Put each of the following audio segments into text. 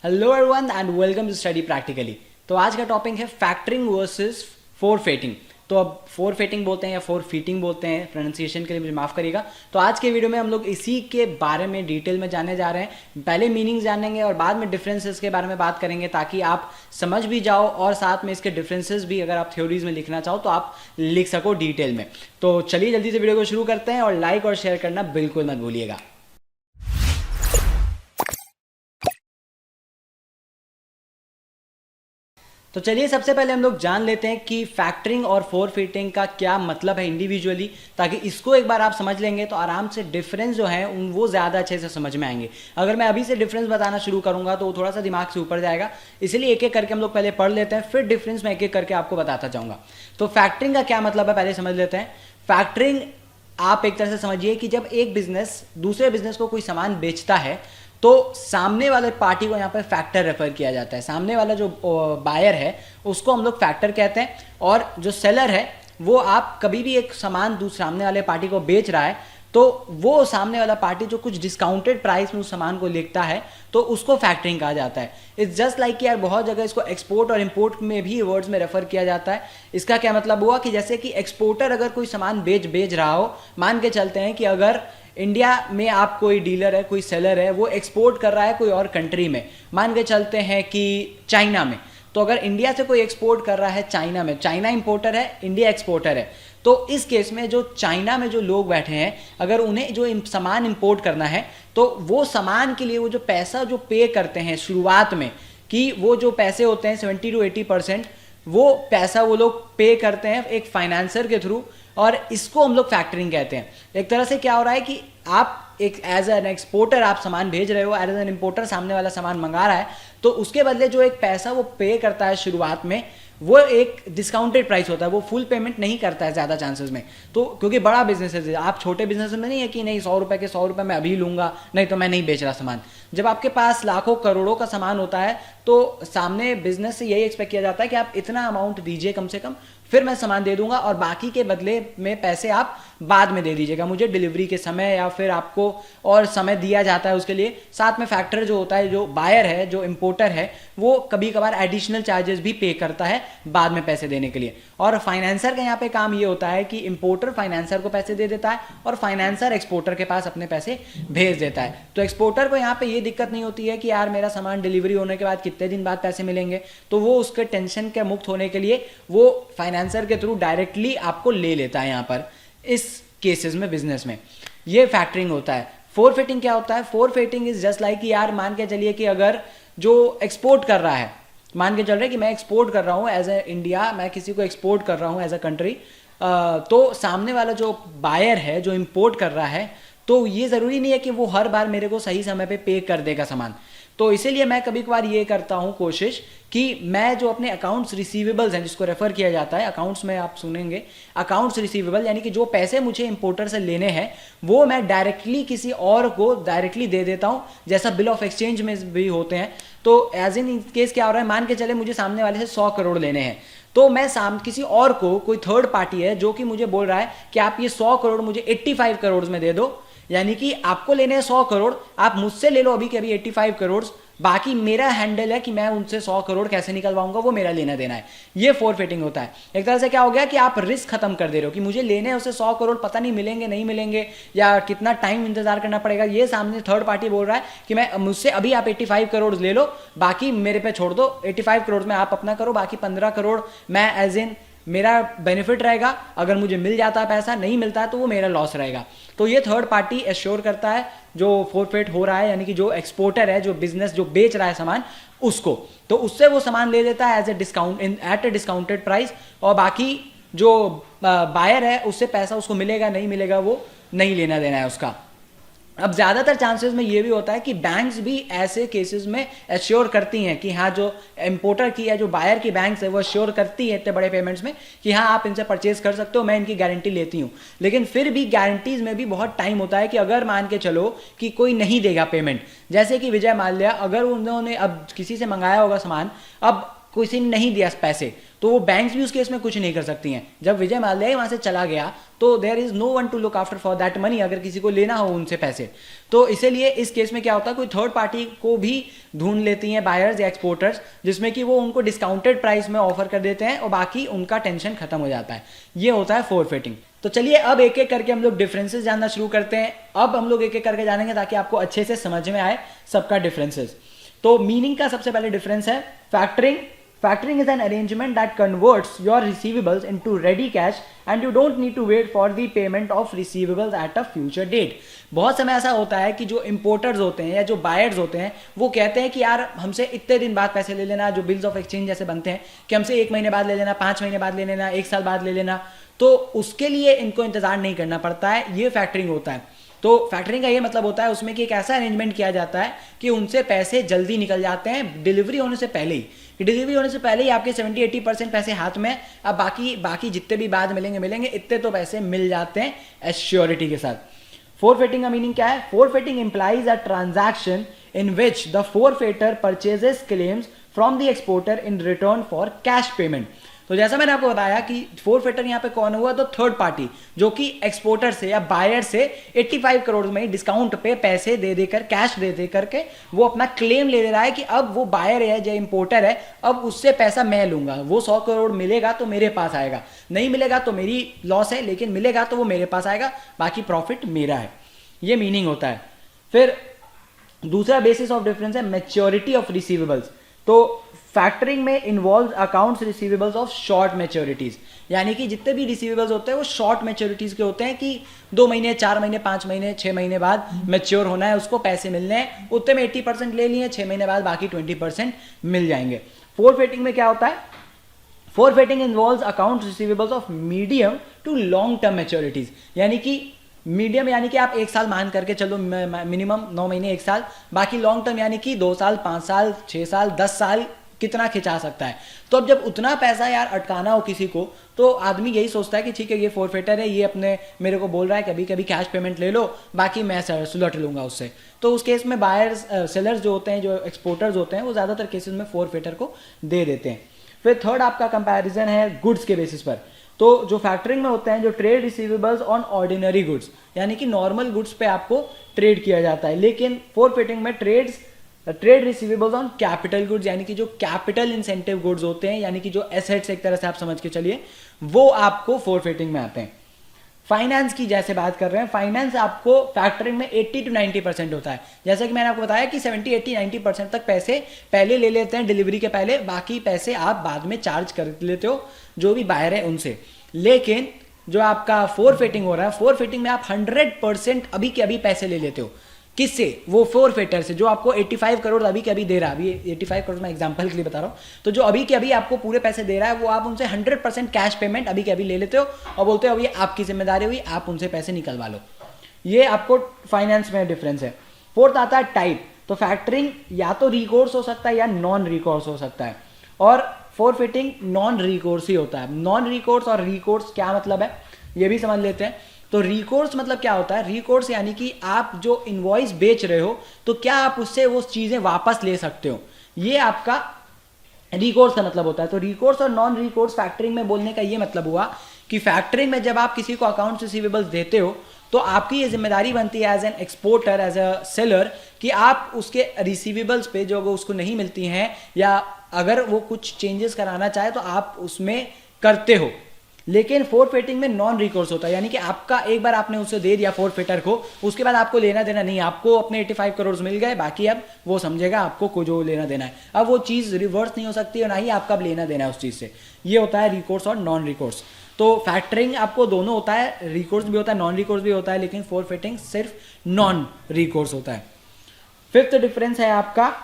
Hello everyone and welcome to study practically. तो आज का टॉपिक है फैक्टरिंग वर्सेस फोरफेटिंग। तो अब फोरफेटिंग बोलते हैं या फोरफीटिंग बोलते हैं, प्रोनाउंसिएशन के लिए मुझे माफ़ करिएगा। तो आज के वीडियो में हम लोग इसी के बारे में डिटेल में जानने जा रहे हैं। पहले मीनिंग जानेंगे और बाद में डिफरेंसेस के बारे में बात करेंगे, ताकि आप समझ भी जाओ और साथ में इसके डिफरेंसेस भी अगर आप थ्योरीज में लिखना चाहो तो आप लिख सको डिटेल में। तो चलिए जल्दी से वीडियो को शुरू करते हैं और लाइक और शेयर करना बिल्कुल मत भूलिएगा। तो चलिए सबसे पहले हम लोग जान लेते हैं कि फैक्टरिंग और फोरफिटिंग का क्या मतलब है इंडिविजुअली, ताकि इसको एक बार आप समझ लेंगे तो आराम से डिफरेंस जो है वो ज़्यादा अच्छे से समझ में आएंगे। अगर मैं अभी से डिफरेंस बताना शुरू करूंगा तो वो थोड़ा सा दिमाग से ऊपर जाएगा, इसलिए एक एक करके हम लोग पहले पढ़ लेते हैं, फिर डिफरेंस मैं एक एक करके आपको बताता जाऊँगा। तो फैक्टरिंग का क्या मतलब है पहले समझ लेते हैं। फैक्टरिंग आप एक तरह से समझिए कि जब एक बिजनेस दूसरे बिजनेस को कोई सामान बेचता है तो सामने वाले पार्टी को यहाँ पर फैक्टर रेफर किया जाता है। सामने वाला जो बायर है उसको हम लोग फैक्टर कहते हैं, और जो सेलर है वो आप कभी भी एक सामान सामने वाले पार्टी को बेच रहा है तो वो सामने वाला पार्टी जो कुछ डिस्काउंटेड प्राइस में उस सामान को लिखता है तो उसको फैक्टरिंग कहा जाता है। इट्स जस्ट लाइक कि यार बहुत जगह इसको एक्सपोर्ट और इंपोर्ट में भी वर्ड्स में रेफर किया जाता है। इसका क्या मतलब हुआ कि जैसे कि एक्सपोर्टर अगर कोई सामान बेच रहा हो, मान के चलते हैं कि अगर इंडिया में आप कोई डीलर है, कोई सेलर है, वो एक्सपोर्ट कर रहा है कोई और कंट्री में, मान के चलते हैं कि चाइना में। तो अगर इंडिया से कोई एक्सपोर्ट कर रहा है चाइना में, चाइना इंपोर्टर है, इंडिया एक्सपोर्टर है, तो इस केस में जो चाइना में जो लोग बैठे हैं अगर उन्हें जो सामान इंपोर्ट करना है तो वो सामान के लिए वो जो पैसा जो पे करते हैं शुरुआत में, कि वो जो पैसे होते हैं 70 to 80% वो पैसा वो लोग पे करते हैं एक फाइनेंसर के थ्रू, और इसको हम लोग फैक्टरिंग कहते हैं। एक तरह से क्या हो रहा है कि आप एक एज एन एक्सपोर्टर आप सामान भेज रहे हो, एज एन इंपोर्टर सामने वाला सामान मंगा रहा है, तो उसके बदले जो एक पैसा वो पे करता है शुरुआत में वो एक डिस्काउंटेड प्राइस होता है, वो फुल पेमेंट नहीं करता है ज़्यादा चांसेस में। तो क्योंकि बड़ा बिजनेस है, आप छोटे बिजनेस में नहीं है कि नहीं 100 रुपये के 100 रुपये मैं अभी लूँगा, नहीं तो मैं नहीं बेच रहा सामान। जब आपके पास लाखों करोड़ों का सामान होता है तो सामने बिजनेस से यही एक्सपेक्ट किया जाता है कि आप इतना अमाउंट दीजिए कम से कम, फिर मैं सामान दे दूंगा और बाकी के बदले में पैसे आप बाद में दे दीजिएगा मुझे डिलीवरी के समय, या फिर आपको और समय दिया जाता है उसके लिए। साथ में फैक्टर जो होता है, जो बायर है, जो इंपोर्टर है, वो कभी कभार एडिशनल चार्जेस भी पे करता है बाद में पैसे देने के लिए। और फाइनेंसर का यहाँ पे काम ये होता है कि इंपोर्टर फाइनेंसर को पैसे दे देता है और फाइनेंसर एक्सपोर्टर के पास अपने पैसे भेज देता है। तो एक्सपोर्टर को यहाँ पे ये दिक्कत नहीं होती है कि यार मेरा सामान डिलीवरी होने के बाद कितने दिन बाद पैसे मिलेंगे, तो वो उसके टेंशन के मुक्त होने के लिए वो फाइनेंसर के थ्रू डायरेक्टली आपको ले लेता है। यहाँ पर इस केसेस में बिजनेस में ये फैक्टरिंग होता है। फोरफिटिंग क्या होता है? फोरफिटिंग इज जस्ट लाइक कि यार मान के चलिए कि अगर जो एक्सपोर्ट कर रहा है, मान के चल रहा है कि मैं एक्सपोर्ट कर रहा हूँ एज ए इंडिया, मैं किसी को एक्सपोर्ट कर रहा हूँ एज अ कंट्री, तो सामने वाला जो बायर है जो इंपोर्ट कर रहा है, तो ये ज़रूरी नहीं है कि वो हर बार मेरे को सही समय पे कर देगा सामान। तो इसीलिए मैं कभी कभार ये करता हूँ कोशिश कि मैं जो अपने अकाउंट्स रिसीवेबल्स हैं, जिसको रेफर किया जाता है अकाउंट्स में, आप सुनेंगे अकाउंट्स रिसीवेबल, यानी कि जो पैसे मुझे इंपोर्टर से लेने हैं वो मैं डायरेक्टली किसी और को डायरेक्टली दे देता हूँ, जैसा बिल ऑफ एक्सचेंज में भी होते हैं। तो एज इन केस क्या हो रहा है, मान के चले मुझे सामने वाले से 100 करोड़ लेने हैं, तो मैं किसी और को, कोई थर्ड पार्टी है जो कि मुझे बोल रहा है कि आप ये 100 करोड़ मुझे 85 करोड़ में दे दो, यानी कि आपको लेने हैं 100 करोड़, आप मुझसे ले लो अभी के अभी 85 करोड़, बाकी मेरा हैंडल है कि मैं उनसे 100 करोड़ कैसे निकलवाऊंगा, वो मेरा लेना देना है। ये फोरफिटिंग होता है। एक तरह से क्या हो गया कि आप रिस्क खत्म कर दे रहे हो कि मुझे लेने हैं उसे 100 करोड़, पता नहीं मिलेंगे नहीं मिलेंगे या कितना टाइम इंतजार करना पड़ेगा। ये सामने थर्ड पार्टी बोल रहा है कि मैं मुझसे अभी आप 85 करोड़ ले लो, बाकी मेरे पे छोड़ दो, 85 करोड़ में आप अपना करो, बाकी 15 करोड़ मैं एज इन मेरा बेनिफिट रहेगा, अगर मुझे मिल जाता है पैसा, नहीं मिलता है तो वो मेरा लॉस रहेगा। तो ये थर्ड पार्टी एश्योर करता है जो फोरफिट हो रहा है, यानी कि जो एक्सपोर्टर है, जो बिजनेस जो बेच रहा है सामान, उसको, तो उससे वो सामान ले लेता है as a discount at a discounted price, और बाकी जो बायर है उससे पैसा उसको मिलेगा नहीं मिलेगा वो नहीं लेना देना है उसका। अब ज़्यादातर चांसेस में ये भी होता है कि बैंक्स भी ऐसे केसेस में एश्योर करती हैं कि हाँ, जो इंपोर्टर की है, जो बायर की बैंक्स है, वो एश्योर करती है इतने बड़े पेमेंट्स में कि हाँ आप इनसे परचेज कर सकते हो, मैं इनकी गारंटी लेती हूँ। लेकिन फिर भी गारंटीज में भी बहुत टाइम होता है कि अगर मान के चलो कि कोई नहीं देगा पेमेंट, जैसे कि विजय माल्या, अगर उन्होंने अब किसी से मंगाया होगा सामान, अब किसी ने नहीं दिया पैसे, तो वो बैंक्स भी उस केस में कुछ नहीं कर सकती हैं। जब विजय माल्या वहां से चला गया तो there is no one to look after for that money, अगर किसी को लेना हो उनसे पैसे। तो इसीलिए इस केस में क्या होता है, कोई थर्ड पार्टी को भी ढूंढ लेती हैं बायर्स या एक्सपोर्टर्स, जिसमें कि वो उनको डिस्काउंटेड प्राइस में ऑफर कर देते हैं और बाकी उनका टेंशन खत्म हो जाता है। ये होता है फोरफिटिंग। तो चलिए अब एक एक करके हम लोग डिफरेंसेस जानना शुरू करते हैं। अब हम लोग एक एक करके जानेंगे ताकि आपको अच्छे से समझ में आए सबका डिफरेंसेस। तो मीनिंग का सबसे पहले डिफरेंस है factoring. Factoring is an arrangement that converts your receivables into ready cash and you don't need to wait for the payment of receivables at a future date. बहुत समय ऐसा होता है कि जो इंपोर्टर्स होते हैं या जो बायर्स होते हैं वो कहते हैं कि यार हमसे इतने दिन बाद पैसे ले लेना, जो बिल्स ऑफ एक्सचेंज जैसे बनते हैं कि हमसे 1 महीने बाद ले लेना, 5 महीने बाद ले लेना, 1 साल बाद ले लेना, तो उसके लिए इनको इंतजार नहीं करना पड़ता है। ये फैक्टरिंग होता है। तो फैक्टरिंग का ये मतलब होता है उसमें कि एक ऐसा अरेंजमेंट किया जाता है कि उनसे पैसे जल्दी निकल जाते हैं डिलीवरी होने से पहले ही। डिलीवरी होने से पहले ही आपके 70-80% पैसे हाथ में, अब बाकी जितने भी बाद मिलेंगे इतने तो पैसे मिल जाते हैं एश्योरिटी के साथ। फोरफिटिंग का मीनिंग क्या है? Forfaiting implies a transaction in which the forfaiter purchases claims from the exporter in return for cash payment. तो जैसा मैंने आपको बताया कि फोरफिटर यहाँ पे कौन हुआ, तो थर्ड पार्टी जो कि एक्सपोर्टर से या बायर से 85 करोड़ में ही डिस्काउंट पे पैसे दे देकर, कैश दे दे करके वो अपना क्लेम ले रहा है कि अब वो बायर है जो इंपोर्टर है, अब उससे पैसा मैं लूंगा। वो 100 करोड़ मिलेगा तो मेरे पास आएगा, नहीं मिलेगा तो मेरी लॉस है, लेकिन मिलेगा तो वो मेरे पास आएगा, बाकी प्रॉफिट मेरा है। ये मीनिंग होता है। फिर दूसरा बेसिस ऑफ डिफरेंस है मैच्योरिटी ऑफ रिसीवेबल्स। तो फैक्टरिंग में involve accounts receivables of short मैच्योरिटीज, यानी कि जितने भी रिसीवेबल्स होते हैं वो शॉर्ट मैच्योरिटीज के होते हैं कि 2 महीने, 4 महीने, 5 महीने, 6 महीने बाद मैच्योर होना है, उसको पैसे मिलने हैं, उतने में 80% ले लिए, 6 महीने बाद बाकी 20% मिल जाएंगे। फोरफिटिंग में क्या होता है? Forfaiting involves accounts receivables of medium to long term maturities, यानी कि मीडियम यानी कि आप 1 साल मान करके चलो, मिनिमम 9 महीने, 1 साल, बाकी लॉन्ग टर्म यानी कि 2 साल, 5 साल, 6 साल, 10 साल कितना खिंचा सकता है। तो अब जब उतना पैसा यार अटकाना हो किसी को, तो आदमी यही सोचता है कि ठीक है ये फोरफिटर है, ये अपने मेरे को बोल रहा है कभी कभी कैश पेमेंट ले लो, बाकी मैं सुलट लूंगा उससे। तो उस केस में बायर्स, सेलर्स जो होते हैं, जो एक्सपोर्टर्स होते हैं, वो ज़्यादातर केसेस में फोरफिटर को दे देते हैं। फिर थर्ड आपका कंपैरिजन है गुड्स के बेसिस पर। तो जो फैक्टरिंग में होते हैं जो trade receivables on ordinary goods, यानी कि नॉर्मल गुड्स पे आपको ट्रेड किया जाता है, लेकिन फोरफिटिंग में trade receivables on capital goods, यानी कि जो कैपिटल इंसेंटिव गुड्स होते हैं, यानी कि जो एसेट्स एक तरह से आप समझ के चलिए, वो आपको फोरफिटिंग में आते हैं। फाइनेंस की जैसे बात कर रहे हैं, फाइनेंस आपको फैक्टरिंग में 80 to 90% होता है। जैसा कि मैंने आपको बताया कि 70, 80, 90% तक पैसे पहले ले लेते हैं डिलीवरी के पहले, बाकी पैसे आप बाद में चार्ज कर लेते हो जो भी बायर है उनसे। लेकिन जो आपका फोरफिटिंग हो रहा है, फोरफिटिंग में आप 100% अभी के अभी पैसे ले लेते हो। किससे? वो फोरफिटर से, जो आपको 85 करोड़ अभी के अभी दे रहा है। अभी 85 करोड़ मैं एग्जांपल के लिए बता रहा हूँ। तो जो अभी के अभी आपको पूरे पैसे दे रहा है, वो आप उनसे 100% कैश पेमेंट अभी के अभी ले लेते हो और बोलते हो अब ये आपकी जिम्मेदारी हुई, आप उनसे पैसे निकलवा लो। ये आपको फाइनेंस में डिफरेंस है। फोर्थ आता है टाइप। तो फैक्टरिंग या तो रिकोर्स हो सकता है या नॉन रिकोर्स हो सकता है, और फोरफिटिंग नॉन रिकोर्स ही होता है। नॉन रिकोर्स और रिकोर्स क्या मतलब है ये भी समझ लेते हैं। तो रिकोर्स मतलब क्या होता है? रिकोर्स यानी कि आप जो इनवॉइस बेच रहे हो, तो क्या आप उससे वो चीजें वापस ले सकते हो, ये आपका रिकोर्स का मतलब होता है। तो रिकोर्स और नॉन रिकोर्स फैक्टरिंग में बोलने का ये मतलब हुआ कि फैक्टरिंग में जब आप किसी को अकाउंट रिसीवेबल्स देते हो, तो आपकी ये जिम्मेदारी बनती है as an exporter, as a seller, कि आप उसके रिसीवेबल्स पे जो उसको नहीं मिलती हैं, या अगर वो कुछ चेंजेस कराना चाहे तो आप उसमें करते हो। लेकिन फोरफिटिंग में नॉन रिकोर्स होता है, यानी कि आपका एक बार आपने उसे दे दिया फोरफिटर को, उसके बाद आपको लेना देना नहीं, आपको अपने 85 करोड़ मिल गए, बाकी अब वो समझेगा आपको को जो लेना देना है। अब वो चीज़ रिवर्स नहीं हो सकती और ना ही आपका अब लेना देना है उस चीज़ से। ये होता है रिकोर्स और नॉन रिकोर्स। तो फैक्टरिंग आपको दोनों होता है, रिकोर्स भी होता है, नॉन रिकोर्स भी होता है, लेकिन फोरफिटिंग सिर्फ नॉन रिकोर्स होता है। फिफ्थ डिफरेंस है आपका,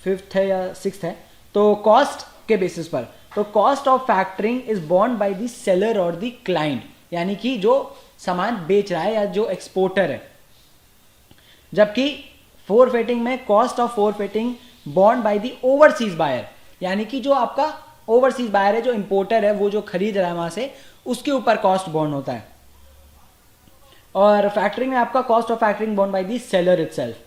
फिफ्थ है या सिक्स्थ है, तो कॉस्ट के बेसिस पर। तो cost of factoring is born by the seller और द क्लाइंट, यानी कि जो सामान बेच रहा है या जो एक्सपोर्टर है। जबकि फोरफिटिंग में cost of forfaiting borne by the overseas buyer, यानी कि जो आपका ओवरसीज बायर है, जो इंपोर्टर है, वो जो खरीद रहा है वहां से, उसके ऊपर कॉस्ट बॉर्न होता है। और फैक्टरिंग में आपका cost of factoring born by the seller itself.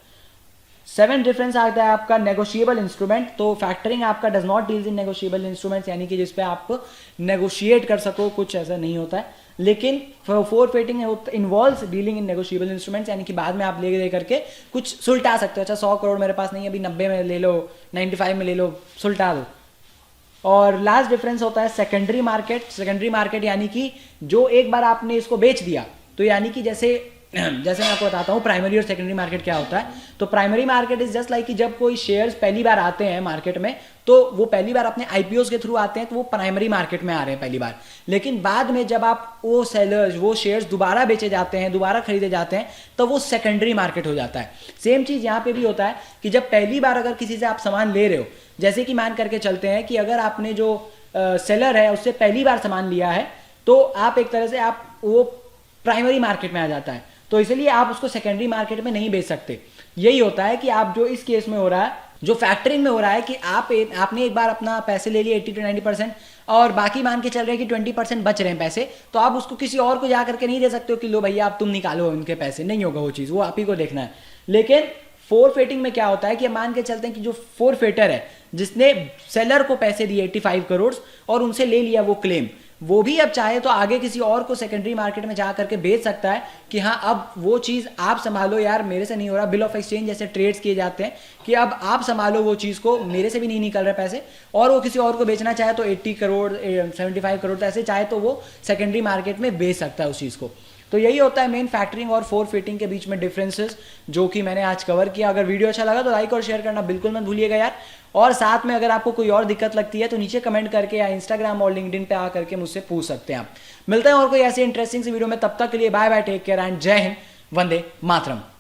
Seven difference आता है आपका नेगोशिएबल इंस्ट्रूमेंट। तो फैक्टरिंग आपका does not deals in negotiable instruments, यानी कि जिसपे आप नेगोशिएट कर सको, कुछ ऐसा नहीं होता है। लेकिन forfaiting involves dealing in negotiable instruments, यानी कि बाद में आप ले दे करके कुछ सुलटा सकते हो। अच्छा 100 करोड़ मेरे पास नहीं है, अभी 90 में ले लो, 95 में ले लो, सुलटा दो। और लास्ट डिफरेंस होता है सेकेंडरी मार्केट। सेकेंडरी मार्केट यानी कि जो एक बार आपने इसको बेच दिया, तो यानी कि जैसे मैं आपको बताता हूँ प्राइमरी और सेकेंडरी मार्केट क्या होता है। तो primary market is just like कि जब कोई शेयर्स पहली बार आते हैं मार्केट में, तो वो पहली बार अपने आईपीओस के थ्रू आते हैं, तो वो प्राइमरी मार्केट में आ रहे हैं पहली बार। लेकिन बाद में जब आप वो सेलर्स वो शेयर्स दोबारा बेचे जाते हैं, दोबारा खरीदे जाते हैं, तो वो सेकेंडरी मार्केट हो जाता है। सेम चीज यहाँ पे भी होता है कि जब पहली बार अगर किसी से आप सामान ले रहे हो, जैसे कि मान करके चलते हैं कि अगर आपने जो सेलर है उससे पहली बार सामान लिया है, तो आप एक तरह से आप वो प्राइमरी मार्केट में आ जाता है, तो इसलिए आप उसको सेकेंडरी मार्केट में नहीं बेच सकते। यही होता है कि आप जो इस केस में हो रहा है, जो फैक्टरिंग में हो रहा है कि आपने एक बार अपना पैसे ले लिए 80 to 90% और बाकी मान के चल रहे हैं कि 20% बच रहे हैं पैसे, तो आप उसको किसी और को जा करके नहीं दे सकते हो कि लो भैया आप तुम निकालो उनके पैसे, नहीं होगा वो चीज़, वो आप ही को देखना है। लेकिन फोरफेटिंग में क्या होता है कि मान के चलते हैं कि जो फोरफेटर है जिसने सेलर को पैसे दिए 85 करोड़ और उनसे ले लिया वो क्लेम, वो भी अब चाहे तो आगे किसी और को सेकेंडरी मार्केट में जा करके बेच सकता है कि हाँ अब वो चीज़ आप संभालो यार, मेरे से नहीं हो रहा। बिल ऑफ एक्सचेंज जैसे ट्रेड्स किए जाते हैं कि अब आप संभालो वो चीज़ को, मेरे से भी नहीं निकल रहे पैसे, और वो किसी और को बेचना चाहे तो 80 करोड़ 75 करोड़ तो ऐसे चाहे तो वो सेकेंडरी मार्केट में बेच सकता है उस चीज़ को। तो यही होता है मेन फैक्टरिंग और फोरफेटिंग के बीच में डिफरेंसेस, जो कि मैंने आज कवर किया। अगर वीडियो अच्छा लगा तो लाइक और शेयर करना बिल्कुल मत भूलिएगा यार। और साथ में अगर आपको कोई और दिक्कत लगती है तो नीचे कमेंट करके या इंस्टाग्राम और लिंक्डइन पे आ करके मुझसे पूछ सकते हैं आप। मिलते हैं और कोई ऐसे इंटरेस्टिंग सी वीडियो में, तब तक के लिए bye bye, take care and जय हिंद, वंदे मातरम।